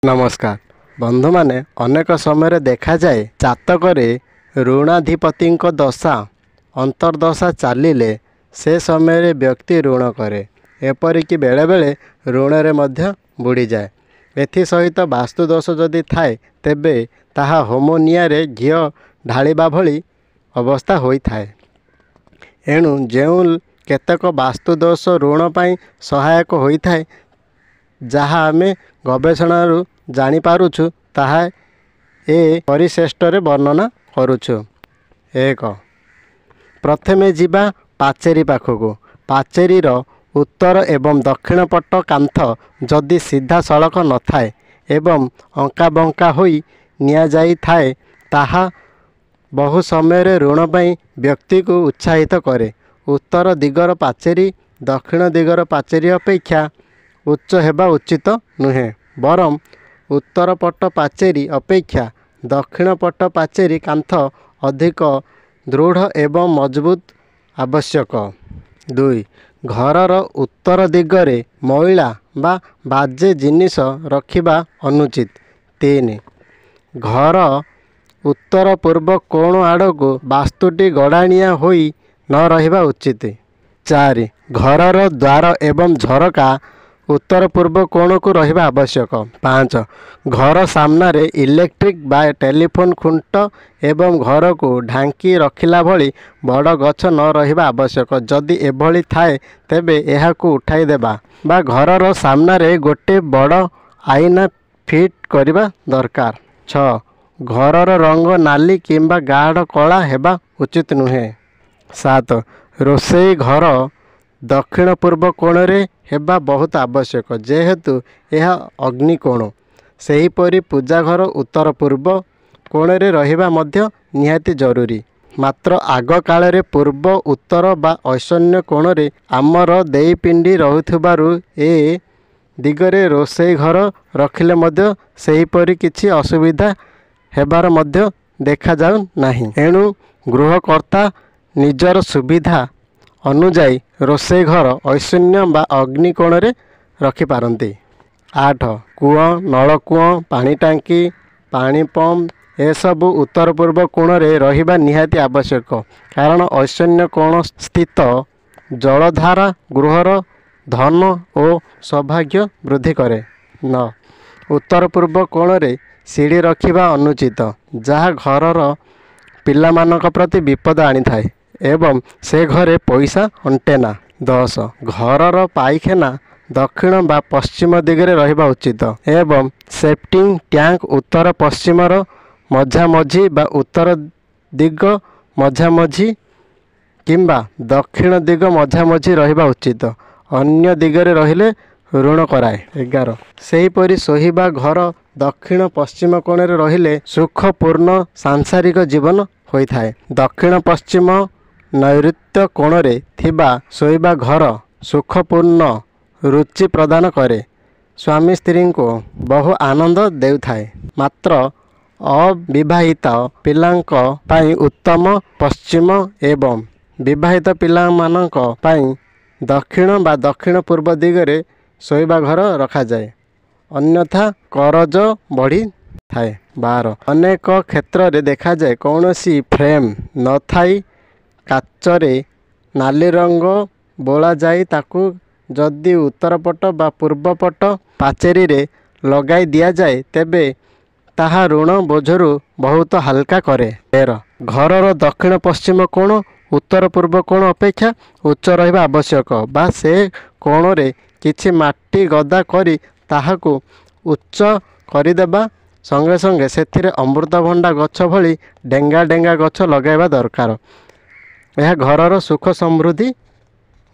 नमस्कार बंधु माने अनेक समय देखा जाए जातकरे ऋणाधिपति दशा अंतर्दशा चलिले से समय व्यक्ति ऋण करे एपरिक बेले बेले ऋण रे बुड़ी जाए। एसहित वास्तुदोष जदि थाए तेबे ताहा होमोनिया रे घी ढालिबा भली अवस्था होई थाए। एणु जेउ केतक वास्तुदोष ऋण पाई सहायक होई थाए जहाँ आमे गवेषणारू जानी पारुछु ताहा ए परिशेष्टरे वर्णना करुछु। एक प्रथमे जीवा पाचेरी पाखकु पाचेरीर उत्तर एवं दक्षिण पट कांथ जदि सीधा सड़क न थाए एवं अंका बंका होई निया जाई थाए ताहा बहु समय ऋण पाई व्यक्ति को उत्साहित करे। उत्तर दिगर पाचेरी दक्षिण दिगर पाचेरी अपेक्षा उच्च हेबा उचित नुहे बरम उत्तर पट पाचेरी अपेक्षा दक्षिण पट पाचेरी कांथ अधिक दृढ़ एवं मजबूत आवश्यक। 2 घरर उत्तर दिगरे मैला बा बाजे जिनिस रखिबा अनुचित। 3 घर उत्तर पूर्व कोण आड़क वास्तुटी गड़ाणिया होई न रहिबा उचित। 4 घरर द्वार एवं झरका उत्तर पूर्व कोण को रहिबा आवश्यक। 5 घर सामने इलेक्ट्रिक बा टेलीफोन खुंट एवं घर को ढांकी रखिला भली बड़ गछ न रहिबा आवश्यक। जदि एभली थाए तेबे एहाकू उठाई देबा बा घरर सामने गोटे बड़ आईना फिट करिबा दरकार। 6 घरर रंग नाली किंबा गाढ़ कला हेबा उचित नुहे। 7 रोषेई घर दक्षिण पूर्व कोण रे हेबा बहुत आवश्यक जेहेतु यह अग्निकोण। सेहीपरि पूजा घर उत्तर पूर्व कोण रे रहिबा मध्य निहाती जरूरी। मात्र आग काल पूर्व उत्तर बा ईशान्य कोण रे आमर देई पिंडी रहुथिबारु ए दिगरे रोषेई घर रखिले मध्य सेहीपरि किछि असुविधा हेबार मध्य देखा जाउ नाही। एणु गृहकर्ता निजर सुविधा अनुजाई रोषेई घर ईशान्य बा अग्निकोण रे रखि पारंती। 8 कूଅ नलकूଅ पानी टांकी पानी पंप एसबु उत्तर पूर्व कोण रे रहिबा निहाती आवश्यक कारण ईशान्य कोण स्थित जलधारा गृहर धन और सौभाग्य वृद्धि करे। 9 उत्तर पूर्व कोण रे सीढ़ी रखिबा अनुचित जहाँ घरर पिलामानक प्रति विपद आनी थाए एवं से घरे पैसा अंटेना। 10 घरर पाइखाना दक्षिण बा पश्चिम दिगरे रहिबा उचित एवं सेप्टिंग टैंक उत्तर पश्चिमर मझामझी बा उत्तर दिग मझामझी किंबा दक्षिण दिग मझामझी रहिबा उचित अन्य दिगरे रहिले ऋण कराए। 11 सेहीपरि सोहिबा घर दक्षिण पश्चिम कोण रे रहिले सुखपूर्ण सांसारिक जीवन होई थाए। दक्षिण पश्चिम नैऋत्य कोण रे थिबा सोइबा घर सुखपूर्ण रुचि प्रदान करे स्वामी स्त्री को बहु आनंद देउथाए। मात्र अविवाहित पिलांक पाई उत्तम पश्चिम एवं विवाहित पिलामानंक पाई दक्षिण बा दक्षिण पूर्व दिगरे सोइबा घर रखा जाए अन्यथा करज बढ़ी थाए। 12 अनेक क्षेत्र रे देखा जाए कौनसी फ्रेम न थाई काचरे नाली रंग बोला जाई ताकू जदि उत्तर पट बा पूर्व पट पाचेरी रे लगाई दिया जाए तेबे ताहा ऋण बोझरू बहुत हल्का करे। 13 घरर दक्षिण पश्चिम कोण उत्तर पूर्व कोण अपेक्षा उच्च रहिबा आवश्यक बा से कोण रे किछि माटी गदा करी ताहाकू उच्च करिदेबा संगे संगे सेथिरे अमृतभंडा गछ भली डेंगा डेंगा गछ लगाइबा दरकार। यह घरर सुख समृद्धि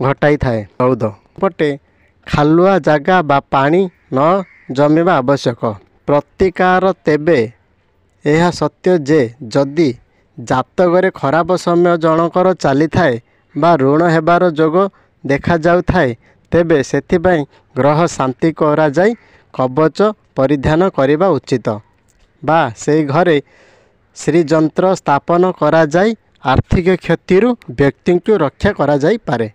घटाई थाए। 14 पटे खालुआ जगह बा पानी न जमीबा आवश्यक प्रतिकार। तेबे यह सत्य जे जदि जातकरे खराब समय जनकर चली थाए बा ऋण हेबार जोग देखा जाउ थाए तेबे सेथिपाई ग्रह शांति करा जाई कवच परिधान करिबा उचित बा से घरे श्रीयंत्र स्थापन करा जाई आर्थिक क्षतिरु व्यक्ति को रक्षा करा जाई पारे।